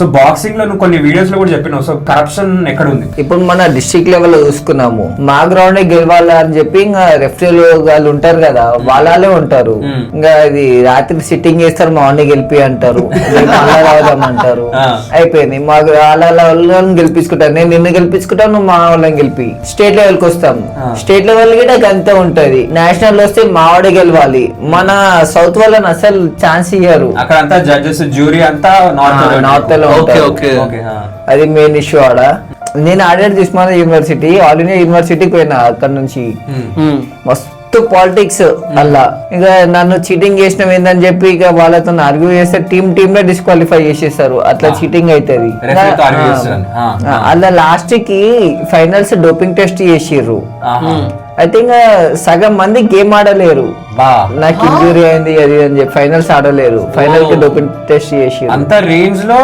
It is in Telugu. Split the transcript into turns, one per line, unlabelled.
సో బాక్సింగ్ లో నువ్వు కొన్ని వీడియోస్ లో కూడా చెప్పినావు, సో కరప్షన్ ఎక్కడ ఉంది?
ఇప్పుడు మన డిస్ట్రిక్ట్ లెవెల్ లో చూసుకున్నాము, మా గ్రౌండ్ గెలవాలి అని చెప్పి ఇంకా రెఫరీలు వాళ్ళు ఉంటారు కదా, వాళ్ళే ఉంటారు. ఇంకా ఇది రాత్రి సిట్టింగ్ చేస్తారు, మార్నింగ్ గెలిపి అంటారు, రావడం అంటారు. అయిపోయింది. మా వాళ్ళని గెలిపించుకుంటారు. నేను నిన్ను గెలిపించుకుంటాను, నువ్వు మా వాళ్ళని గెలిపి స్టేట్ లెవెల్ కి వస్తాం. స్టేట్ లెవెల్ కూడా అంతే ఉంటది. నేషనల్ వస్తే మావాడే గెలవాలి. మన సౌత్ వాళ్ళని అసలు ఛాన్స్ ఇయ్యారు.
అక్కడ అంతా జడ్జెస్ జ్యూరీ అంతా
నార్త్ లో ఉంటారు. అది మెయిన్ ఇష్యూ ఆడ. నేను ఆడేది ఉస్మానియా యూనివర్సిటీ, ఆల్ ఇండియా యూనివర్సిటీకి పోయినా. అక్కడ నుంచి మస్తు పాలిటిక్స్ అలా. ఇక నన్ను చీటింగ్ చేసినాం ఏందని చెప్పి ఇక వాళ్ళతో ఆర్గ్యూ చేస్తే టీమ్ లో డిస్క్వాలిఫై చేసేస్తారు. అట్లా చీటింగ్ అవుతుంది. అలా లాస్ట్ కి ఫైనల్స్ డోపింగ్ టెస్ట్ చేసిర్రు. అయితే ఇంకా సగం మంది గేమ్ ఆడలేరు. నాకు ఇంజురీ అయింది అది అని చెప్పి ఫైనల్స్ ఆడలేరు. ఫైనల్ కి డోపింగ్ టెస్ట్ చేసి
అంత రేంజ్ లో